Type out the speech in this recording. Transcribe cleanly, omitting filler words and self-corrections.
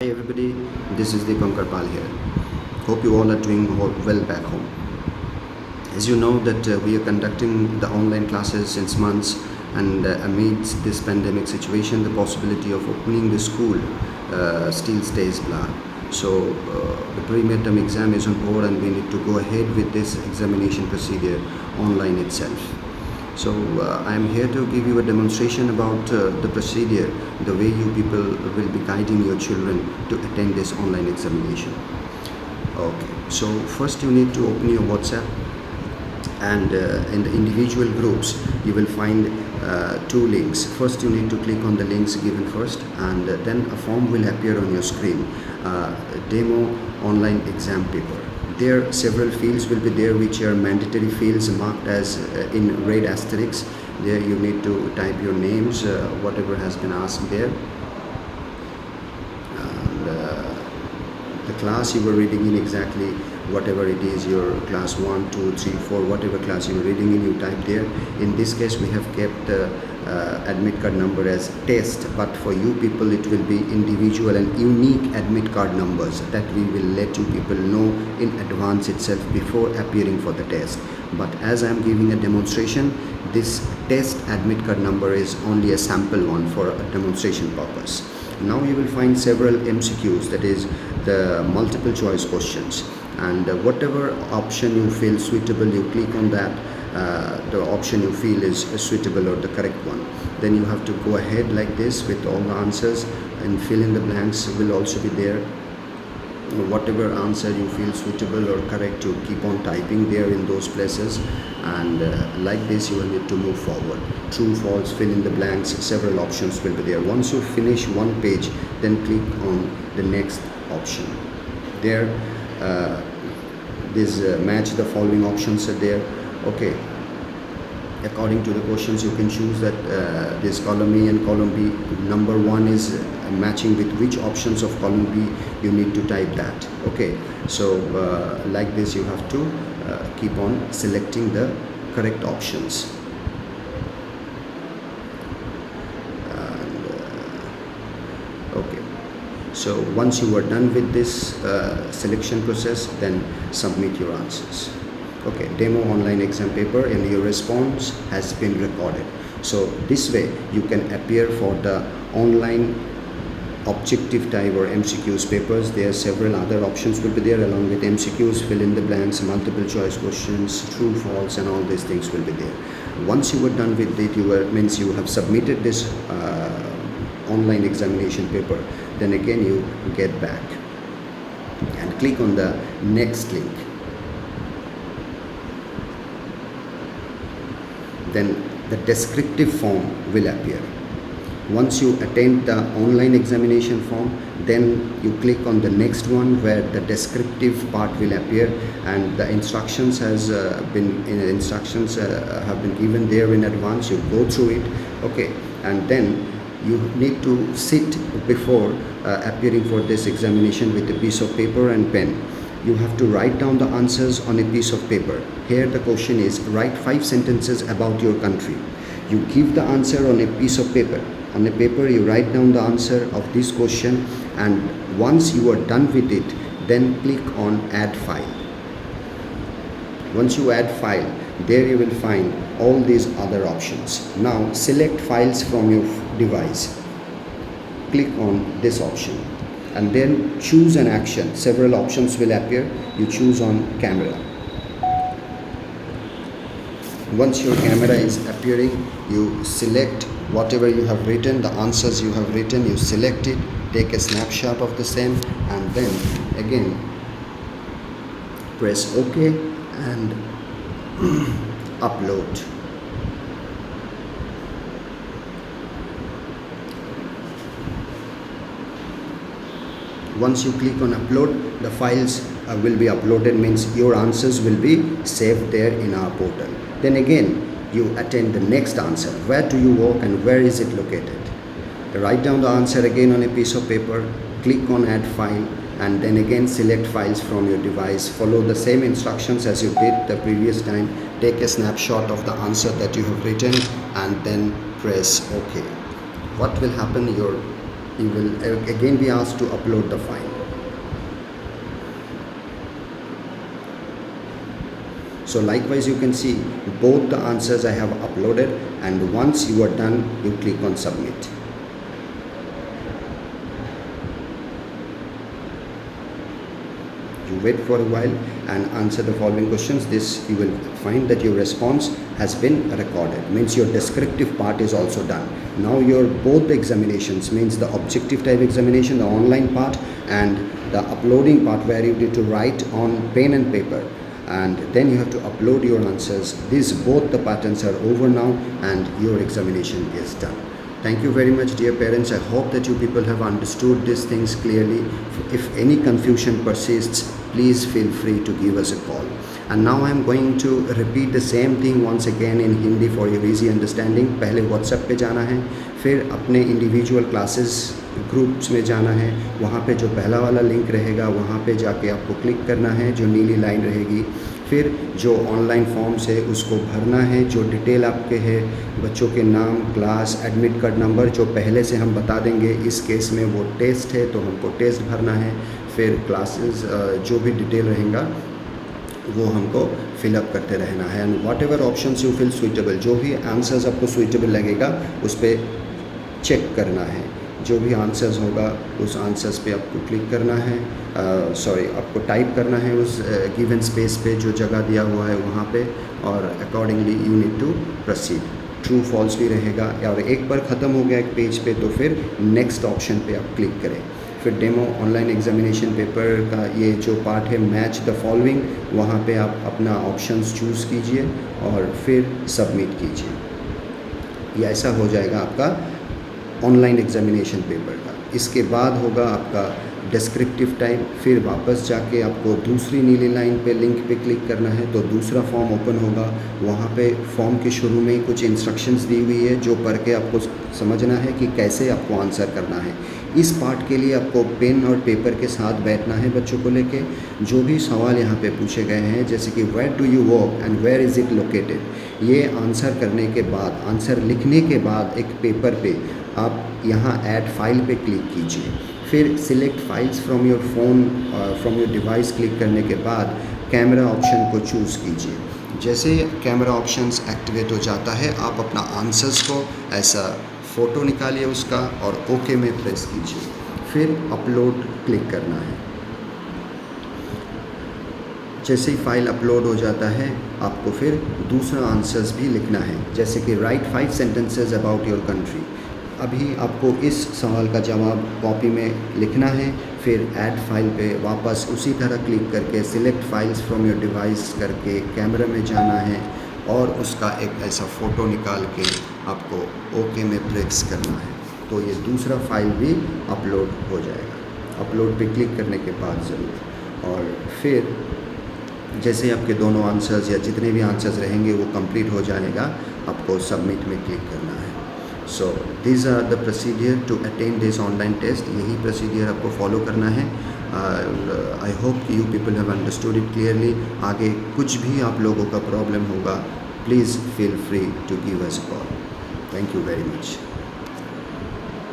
Hi everybody, this is Deepankar Pal here. Hope you all are doing well back home. As you know that we are conducting the online classes since months, and amidst this pandemic situation the possibility of opening the school still stays blurred. So the pre-midterm exam is on board and we need to go ahead with this examination procedure online itself. So I am here to give you a demonstration about the procedure, the way you people will be guiding your children to attend this online examination. Okay, so first you need to open your WhatsApp, and in the individual groups you will find two links. First you need to click on the links given first, and then a form will appear on your screen, demo online exam paper. There several fields will be there which are mandatory fields marked as in red asterisks. There you need to type your names, whatever has been asked there, and the class you were reading in, exactly whatever it is, your class 1, 2, 3, 4, whatever class you are reading in, you type there. In this case we have kept admit card number as test, but for you people it will be individual and unique admit card numbers that we will let you people know in advance itself before appearing for the test. But as I am giving a demonstration, this test admit card number is only a sample one for a demonstration purpose. Now you will find several MCQs, that is the multiple choice questions, and whatever option you feel suitable, you click on that. The option you feel is suitable or the correct one, then you have to go ahead like this with all the answers, and fill in the blanks will also be there. Whatever answer you feel suitable or correct, you keep on typing there in those places, and like this you will need to move forward. True, false, fill in the blanks, several options will be there. Once you finish one page, then click on the next option. There this match the following options are there. Okay, according to the questions you can choose that this column A and column B, number 1 is matching with which options of column B, you need to type that. Okay, so like this you have to keep on selecting the correct options. And, okay, so once you are done with this selection process, then submit your answers. Okay, demo online exam paper, and your response has been recorded. So this way you can appear for the online objective type or MCQs papers. There are several other options will be there along with MCQs, fill in the blanks, multiple choice questions, true, false, and all these things will be there. Once you are done with it, means you have submitted this online examination paper, then again you get back and click on the next link. Then the descriptive form will appear. Once you attend the online examination form, then you click on the next one where the descriptive part will appear, and the instructions have been given there in advance. You go through it. Okay, and then you need to sit before appearing for this examination with a piece of paper and pen. You have to write down the answers on a piece of paper. Here the question is, write 5 sentences about your country. You give the answer on a piece of paper. On a paper you write down the answer of this question, and once you are done with it, then click on add file. Once you add file, there you will find all these other options. Now select files from your device. Click on this option and then choose an action. Several options will appear. You choose on camera. Once your camera is appearing, you select whatever you have written, the answers you have written, you select it, take a snapshot of the same, and then again press OK and upload. Once you click on upload, the files will be uploaded, means your answers will be saved there in our portal. Then again you attend the next answer. Where do you work and where is it located? Write down the answer again on a piece of paper, click on add file, and then again select files from your device. Follow the same instructions as you did the previous time. Take a snapshot of the answer that you have written and then press OK. What will happen? Your you will again be asked to upload the file. So likewise you can see both the answers I have uploaded, and once you are done you click on submit. You wait for a while and answer the following questions. This you will find that your response has been recorded, means your descriptive part is also done. Now your both the examinations, means the objective type examination, the online part, and the uploading part where you need to write on pen and paper, and then you have to upload your answers. These both the patterns are over now and your examination is done. Thank you very much, dear parents. I hope that you people have understood these things clearly. If any confusion persists, please feel free to give us a call. And now I am going to repeat the same thing once again in Hindi for your easy understanding. पहले WhatsApp पे जाना है, फिर अपने individual classes groups में जाना है, वहाँ पे जो पहला वाला लिंक रहेगा वहाँ पे जाके आपको क्लिक करना है, जो नीली लाइन रहेगी। फिर जो ऑनलाइन फॉर्म्स है उसको भरना है, जो डिटेल आपके है, बच्चों के नाम, क्लास, एडमिट कार्ड नंबर जो पहले से हम बता देंगे। इस केस में वो टेस्ट है तो हमको टेस्ट भरना है। फिर क्लासेस जो भी डिटेल रहेगा वो हमको फिलअप करते रहना है। And what ever options you feel suitable, जो भी आंसर्स आपको सुइटेबल लगेगा उस पर चेक करना है। जो भी आंसर्स होगा उस आंसर्स पे आपको क्लिक करना है, आपको टाइप करना है उस गिवन स्पेस पे जो जगह दिया हुआ है वहाँ पे, और accordingly you need to proceed. True false भी रहेगा, और एक बार ख़त्म हो गया एक पेज पे तो फिर नेक्स्ट ऑप्शन पे आप क्लिक करें। फिर डेमो ऑनलाइन एग्जामिनेशन पेपर का ये जो पार्ट है मैच द फॉलोइंग, वहाँ पे आप अपना ऑप्शंस चूज़ कीजिए और फिर सबमिट कीजिए। ये ऐसा हो जाएगा आपका ऑनलाइन एग्जामिनेशन पेपर का। इसके बाद होगा आपका डिस्क्रिप्टिव टाइप, फिर वापस जाके आपको दूसरी नीली लाइन पे लिंक पे क्लिक करना है तो दूसरा फॉर्म ओपन होगा। वहाँ पे फॉर्म के शुरू में कुछ इंस्ट्रक्शंस दी हुई है जो पढ़ के आपको समझना है कि कैसे आपको आंसर करना है। इस पार्ट के लिए आपको पेन और पेपर के साथ बैठना है बच्चों को लेके। जो भी सवाल यहाँ पे पूछे गए हैं जैसे कि where do you work and where is it located, ये आंसर करने के बाद, आंसर लिखने के बाद एक पेपर पे आप यहाँ ऐड फाइल पे क्लिक कीजिए। फिर select files from your phone, from your device click करने के बाद कैमरा ऑप्शन को चूज़ कीजिए। जैसे कैमरा ऑप्शंस एक्टिवेट हो जाता है आप अपना आंसर्स को ऐसा फ़ोटो निकालिए उसका और ओके में प्रेस कीजिए। फिर अपलोड क्लिक करना है। जैसे ही फाइल अपलोड हो जाता है आपको फिर दूसरा आंसर्स भी लिखना है, जैसे कि right 5 sentences about your country. अभी आपको इस सवाल का जवाब कॉपी में लिखना है। फिर ऐड फाइल पे वापस उसी तरह क्लिक करके select files from your device करके कैमरा में जाना है और उसका एक ऐसा फ़ोटो निकाल के आपको ओके में प्रेस करना है, तो ये दूसरा फाइल भी अपलोड हो जाएगा। अपलोड पे क्लिक करने के बाद ज़रूर, और फिर जैसे आपके दोनों आंसर्स या जितने भी आंसर्स रहेंगे वो कंप्लीट हो जाएगा, आपको सबमिट में क्लिक करना है। So this are the procedure to attain this online test. यही प्रोसीडियर आपको फॉलो करना है। I hope you people have understood it clearly. आगे कुछ भी आप लोगों का प्रॉब्लम होगा, please feel free to give us a call. Thank you very much.